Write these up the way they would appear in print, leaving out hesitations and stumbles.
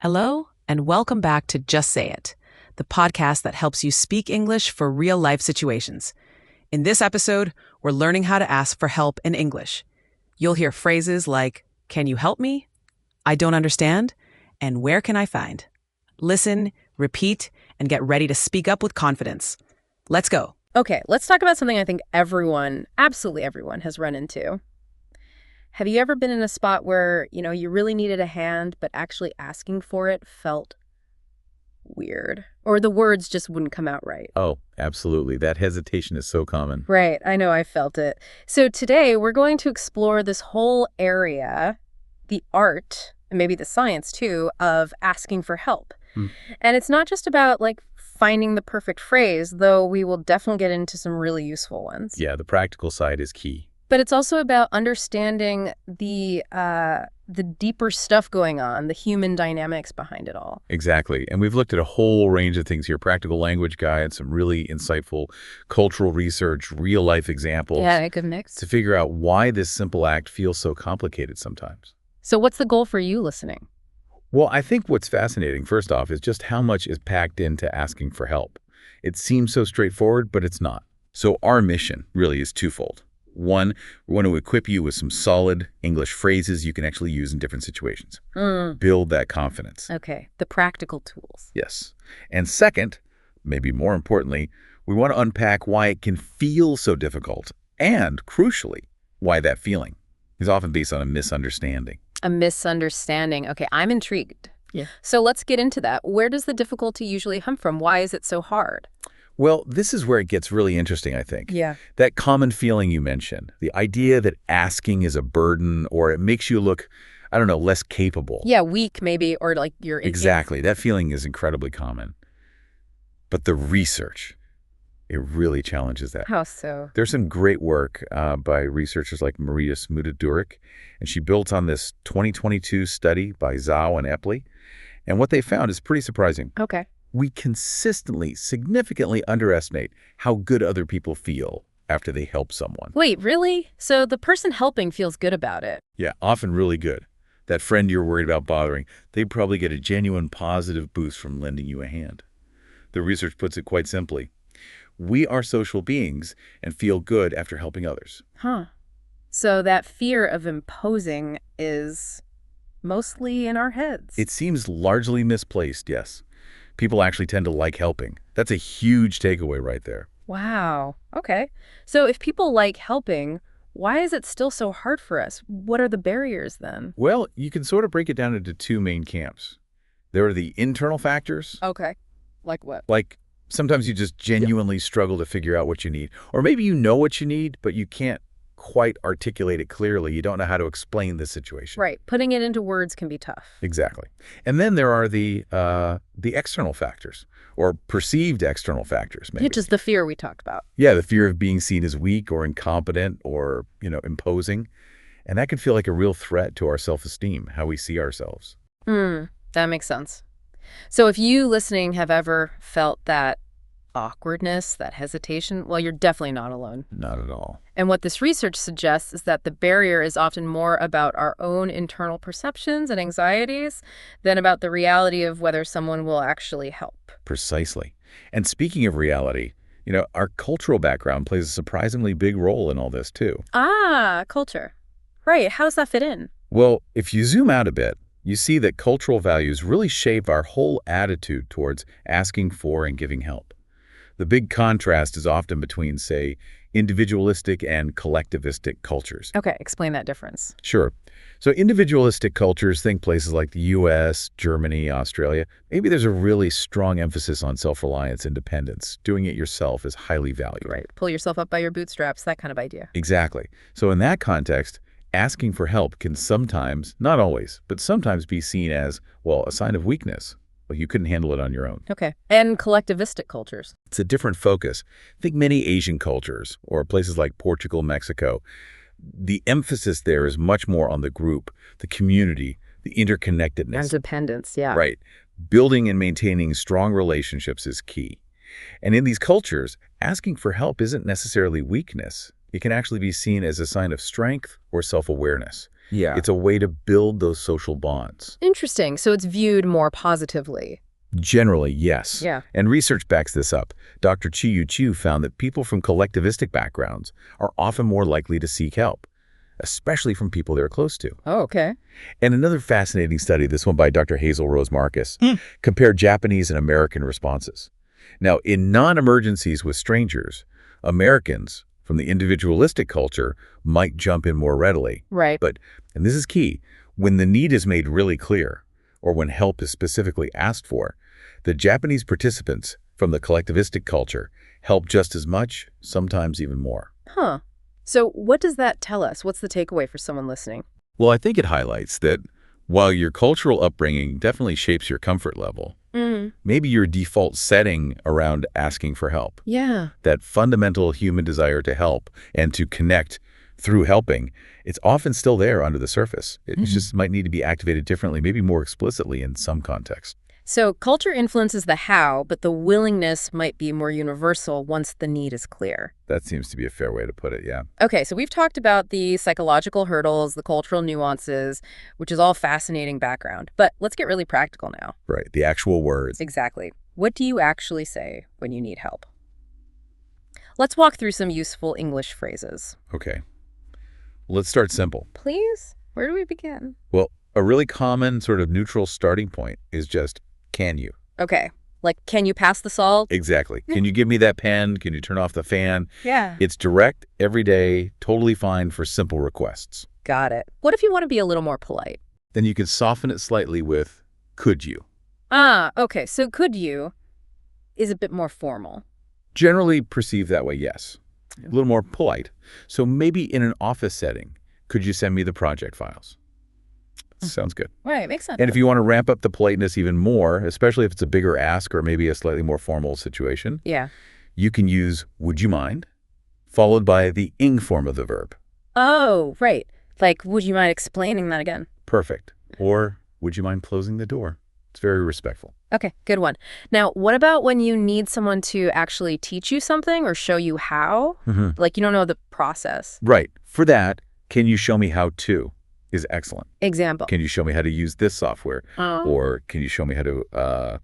Hello, and welcome back to Just Say It, the podcast that helps you speak English for real-life situations. In this episode, we're learning how to ask for help in English. You'll hear phrases like, "Can you help me?" "I don't understand," and "Where can I find?" Listen, repeat, and get ready to speak up with confidence. Let's go. Okay, let's talk about something I think everyone, absolutely everyone, has run into. Have you ever been in a spot where, you really needed a hand, but actually asking for it felt weird? Or the words just wouldn't come out right? Oh, absolutely. That hesitation is so common. Right, I know I felt it. So today we're going to explore this whole area, the art, and maybe the science too, of asking for help. And it's not just about finding the perfect phrase, though we will definitely get into some really useful ones. Yeah, the practical side is key. But it's also about understanding the deeper stuff going on, the human dynamics behind it all. Exactly. And we've looked at a whole range of things here, practical language guides, some really insightful cultural research, real-life examples. Yeah, a good mix. To figure out why this simple act feels so complicated sometimes. So what's the goal for you listening? Well, I think what's fascinating, first off, is just how much is packed into asking for help. It seems so straightforward, but it's not. So our mission really is twofold. One, we want to equip you with some solid English phrases you can actually use in different situations. Build that confidence. Okay, the practical tools. Yes. And second, maybe more importantly, we want to unpack why it can feel so difficult and, crucially, why that feeling is often based on a misunderstanding. A misunderstanding. Okay, I'm intrigued. Yeah. So let's get into that. Where does the difficulty usually come from? Why is it so hard? Well, this is where it gets really interesting, I think. Yeah. That common feeling you mentioned, the idea that asking is a burden or it makes you look, less capable. Yeah, weak maybe, or you're... Exactly. That feeling is incredibly common. But the research, it really challenges that. How so? There's some great work by researchers like Maria Smuda-Durek, and she built on this 2022 study by Zhao and Epley. And what they found is pretty surprising. Okay. We consistently, significantly underestimate how good other people feel after they help someone. Wait, really? So the person helping feels good about it? Yeah, often really good. That friend you're worried about bothering, they probably get a genuine positive boost from lending you a hand. The research puts it quite simply. We are social beings and feel good after helping others. Huh. So that fear of imposing is mostly in our heads. It seems largely misplaced, yes. People actually tend to like helping. That's a huge takeaway right there. Wow. Okay. So if people like helping, why is it still so hard for us? What are the barriers then? Well, you can sort of break it down into two main camps. There are the internal factors. Okay. Like what? Like sometimes you just genuinely struggle to figure out what you need. Or maybe you know what you need, but you can't quite articulate it clearly. You don't know how to explain the situation. Right. Putting it into words can be tough. Exactly. And then there are the external factors or perceived external factors, maybe. Which is the fear we talked about. Yeah, the fear of being seen as weak or incompetent or, imposing. And that can feel like a real threat to our self-esteem, how we see ourselves. That makes sense. So if you listening have ever felt that awkwardness, that hesitation, well, you're definitely not alone. Not at all. And what this research suggests is that the barrier is often more about our own internal perceptions and anxieties than about the reality of whether someone will actually help. Precisely. And speaking of reality, our cultural background plays a surprisingly big role in all this, too. Ah, culture. Right. How does that fit in? Well, if you zoom out a bit, you see that cultural values really shape our whole attitude towards asking for and giving help. The big contrast is often between, say, individualistic and collectivistic cultures. Okay, explain that difference. Sure. So individualistic cultures, think places like the US, Germany, Australia, maybe there's a really strong emphasis on self-reliance, independence. Doing it yourself is highly valued. Right. Pull yourself up by your bootstraps, that kind of idea. Exactly. So in that context, asking for help can sometimes, not always, but sometimes be seen as, a sign of weakness. Like you couldn't handle it on your own. Okay. And collectivistic cultures. It's a different focus. Think many Asian cultures or places like Portugal, Mexico. The emphasis there is much more on the group, the community, the interconnectedness. Independence, yeah. Right. Building and maintaining strong relationships is key. And in these cultures, asking for help isn't necessarily weakness. It can actually be seen as a sign of strength or self-awareness. Yeah. It's a way to build those social bonds. Interesting. So it's viewed more positively. Generally, yes. Yeah. And research backs this up. Dr. Chiyu Chu found that people from collectivistic backgrounds are often more likely to seek help, especially from people they're close to. Oh, okay. And another fascinating study, this one by Dr. Hazel Rose Marcus, compared Japanese and American responses. Now, in non-emergencies with strangers, Americans from the individualistic culture might jump in more readily. Right. But, and this is key, when the need is made really clear, or when help is specifically asked for, the Japanese participants from the collectivistic culture help just as much, sometimes even more. Huh. So what does that tell us? What's the takeaway for someone listening? Well, I think it highlights that while your cultural upbringing definitely shapes your comfort level, maybe your default setting around asking for help, that fundamental human desire to help and to connect through helping, it's often still there under the surface. It just might need to be activated differently, maybe more explicitly in some context. So culture influences the how, but the willingness might be more universal once the need is clear. That seems to be a fair way to put it, yeah. Okay, so we've talked about the psychological hurdles, the cultural nuances, which is all fascinating background. But let's get really practical now. Right, the actual words. Exactly. What do you actually say when you need help? Let's walk through some useful English phrases. Okay. Let's start simple. Please? Where do we begin? Well, a really common sort of neutral starting point is just, can you? Okay. Like, can you pass the salt? Exactly. Can you give me that pen? Can you turn off the fan? Yeah. It's direct, everyday, totally fine for simple requests. Got it. What if you want to be a little more polite? Then you can soften it slightly with, could you? Ah, okay. So could you is a bit more formal. Generally perceived that way, yes. A little more polite. So maybe in an office setting, could you send me the project files? Sounds good. Right, makes sense. And if you want to ramp up the politeness even more, especially if it's a bigger ask or maybe a slightly more formal situation, you can use would you mind, followed by the ing form of the verb. Oh, right. Like, would you mind explaining that again? Perfect. Or would you mind closing the door? It's very respectful. Okay, good one. Now, what about when you need someone to actually teach you something or show you how? Like, you don't know the process. Right. For that, can you show me how to is excellent. Example. Can you show me how to use this software? Or can you show me how to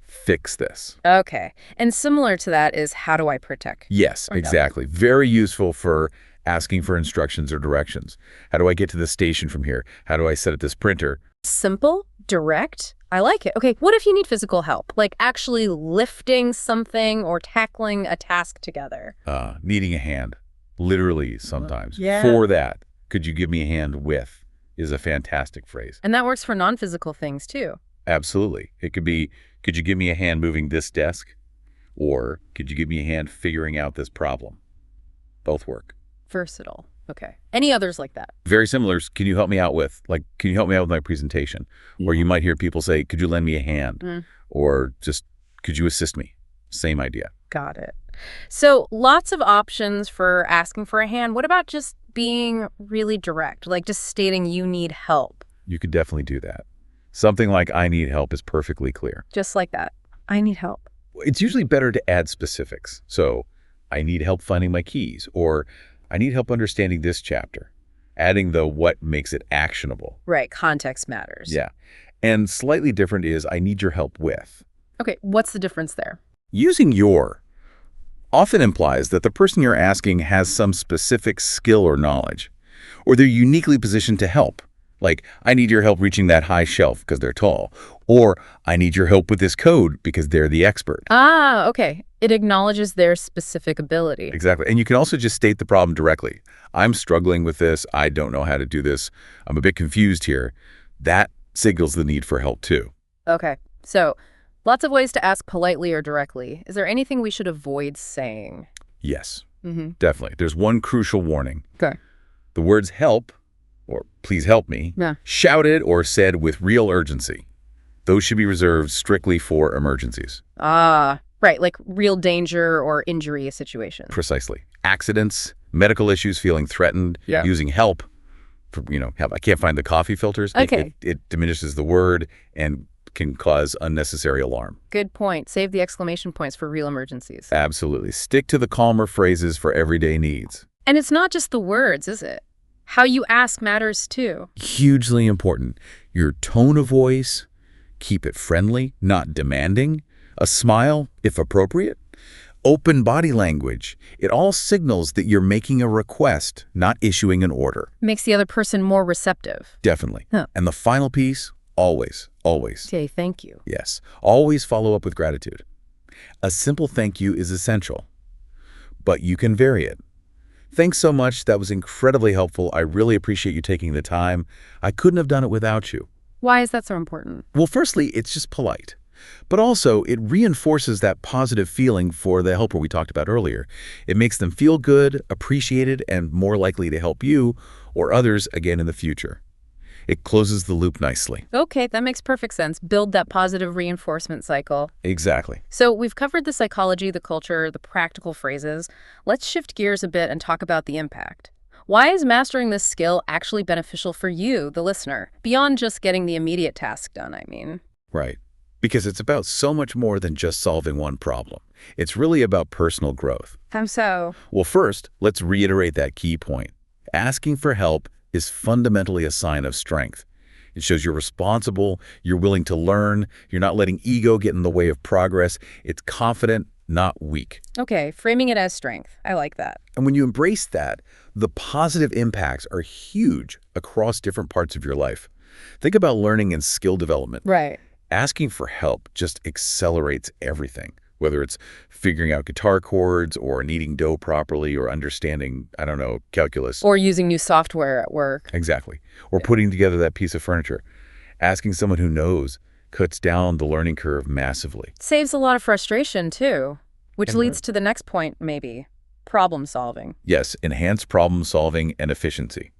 fix this? Okay. And similar to that is how do I protect? Yes, exactly. Very useful for asking for instructions or directions. How do I get to the station from here? How do I set up this printer? Simple, direct. I like it. Okay, what if you need physical help? Like actually lifting something or tackling a task together? Needing a hand. Literally sometimes. For that, could you give me a hand with is a fantastic phrase. And that works for non-physical things too. Absolutely. It could be, could you give me a hand moving this desk? Or could you give me a hand figuring out this problem? Both work. Versatile. Okay. Any others like that? Very similar. Can you help me out with, like, can you help me out with my presentation? Or you might hear people say, could you lend me a hand? Or just, could you assist me? Same idea. Got it. So lots of options for asking for a hand. What about just being really direct, like just stating you need help? You could definitely do that. Something like I need help is perfectly clear. Just like that. I need help. It's usually better to add specifics. So I need help finding my keys, or I need help understanding this chapter. Adding the what makes it actionable. Right. Context matters. Yeah. And slightly different is I need your help with. Okay. What's the difference there? Using your often implies that the person you're asking has some specific skill or knowledge, or they're uniquely positioned to help. Like, I need your help reaching that high shelf because they're tall, or I need your help with this code because they're the expert. Ah, okay. It acknowledges their specific ability. Exactly. And you can also just state the problem directly. I'm struggling with this. I don't know how to do this. I'm a bit confused here. That signals the need for help too. Okay. So lots of ways to ask politely or directly. Is there anything we should avoid saying? Yes, definitely. There's one crucial warning. Okay. The words help or please help me, shouted or said with real urgency. Those should be reserved strictly for emergencies. Ah, right, like real danger or injury situation. Precisely. Accidents, medical issues, feeling threatened, using help. For, help. I can't find the coffee filters. Okay. It diminishes the word and can cause unnecessary alarm. Good point. Save the exclamation points for real emergencies. Absolutely. Stick to the calmer phrases for everyday needs. And it's not just the words, is it? How you ask matters too. Hugely important. Your tone of voice, keep it friendly, not demanding. A smile, if appropriate. Open body language. It all signals that you're making a request, not issuing an order. Makes the other person more receptive. Definitely. Huh. And the final piece, always. Say thank you. Yes, always follow up with gratitude. A simple thank you is essential, but you can vary it. Thanks so much. That was incredibly helpful. I really appreciate you taking the time. I couldn't have done it without you. Why is that so important? Well, firstly, it's just polite. But also, it reinforces that positive feeling for the helper we talked about earlier. It makes them feel good, appreciated, and more likely to help you or others again in the future. It closes the loop nicely. Okay, that makes perfect sense. Build that positive reinforcement cycle. Exactly. So we've covered the psychology, the culture, the practical phrases. Let's shift gears a bit and talk about the impact. Why is mastering this skill actually beneficial for you, the listener, beyond just getting the immediate task done, I mean? Right. Because it's about so much more than just solving one problem. It's really about personal growth. How so? Well, first, let's reiterate that key point. Asking for help is fundamentally a sign of strength. It shows you're responsible, you're willing to learn, you're not letting ego get in the way of progress. It's confident, not weak. Okay, framing it as strength. I like that. And when you embrace that, the positive impacts are huge across different parts of your life. Think about learning and skill development. Right. Asking for help just accelerates everything, whether it's figuring out guitar chords or kneading dough properly or understanding, I don't know, calculus. Or using new software at work. Exactly. Or putting together that piece of furniture. Asking someone who knows cuts down the learning curve massively. Saves a lot of frustration, too, which And leads to the next point, maybe. Problem solving. Yes, enhanced problem solving and efficiency.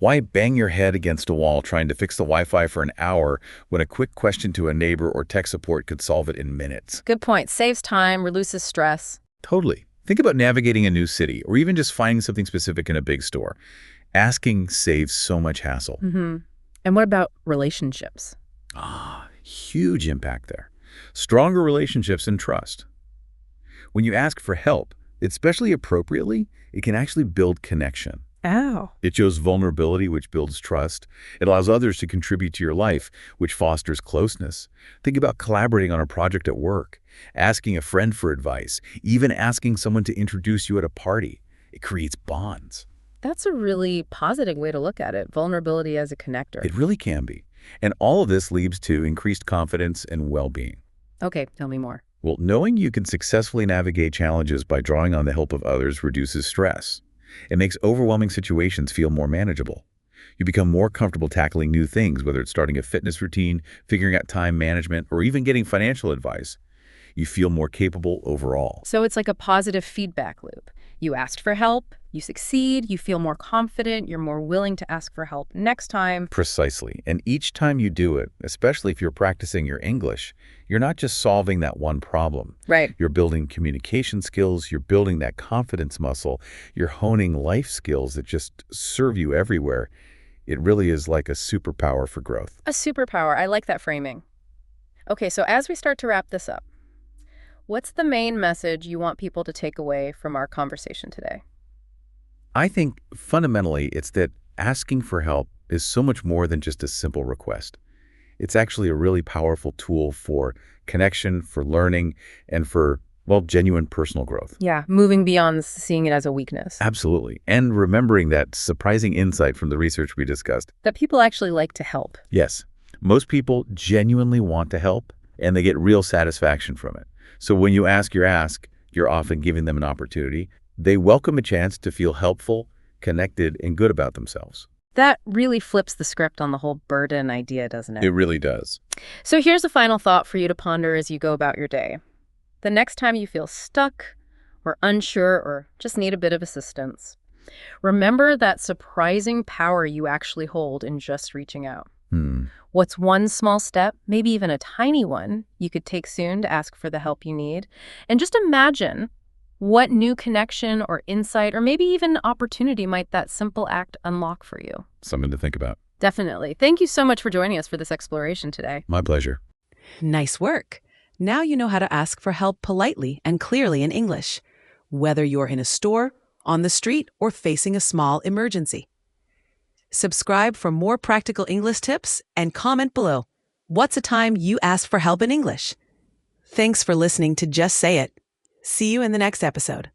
Why bang your head against a wall trying to fix the Wi-Fi for an hour when a quick question to a neighbor or tech support could solve it in minutes? Good point. Saves time, reduces stress. Totally. Think about navigating a new city or even just finding something specific in a big store. Asking saves so much hassle. And what about relationships? Huge impact there. Stronger relationships and trust. When you ask for help, especially appropriately, it can actually build connection. Oh. It shows vulnerability, which builds trust. It allows others to contribute to your life, which fosters closeness. Think about collaborating on a project at work, asking a friend for advice, even asking someone to introduce you at a party. It creates bonds. That's a really positive way to look at it. Vulnerability as a connector. It really can be. And all of this leads to increased confidence and well-being. Okay, tell me more. Well, knowing you can successfully navigate challenges by drawing on the help of others reduces stress. It makes overwhelming situations feel more manageable. You become more comfortable tackling new things, whether it's starting a fitness routine, figuring out time management, or even getting financial advice. You feel more capable overall. So it's like a positive feedback loop. You asked for help, you succeed, you feel more confident, you're more willing to ask for help next time. Precisely. And each time you do it, especially if you're practicing your English, you're not just solving that one problem. Right. You're building communication skills, you're building that confidence muscle, you're honing life skills that just serve you everywhere. It really is like a superpower for growth. A superpower. I like that framing. Okay, so as we start to wrap this up, what's the main message you want people to take away from our conversation today? I think fundamentally it's that asking for help is so much more than just a simple request. It's actually a really powerful tool for connection, for learning, and for, well, genuine personal growth. Yeah, moving beyond seeing it as a weakness. Absolutely. And remembering that surprising insight from the research we discussed. That people actually like to help. Yes, most people genuinely want to help, and they get real satisfaction from it. So when you ask your ask, you're often giving them an opportunity. They welcome a chance to feel helpful, connected, and good about themselves. That really flips the script on the whole burden idea, doesn't it? It really does. So here's a final thought for you to ponder as you go about your day. The next time you feel stuck or unsure or just need a bit of assistance, remember that surprising power you actually hold in just reaching out. What's one small step, maybe even a tiny one, you could take soon to ask for the help you need? And just imagine what new connection or insight or maybe even opportunity might that simple act unlock for you. Something to think about. Definitely. Thank you so much for joining us for this exploration today. My pleasure. Nice work. Now you know how to ask for help politely and clearly in English, whether you're in a store, on the street, or facing a small emergency. Subscribe for more practical English tips and comment below. What's a time you asked for help in English? Thanks for listening to Just Say It. See you in the next episode.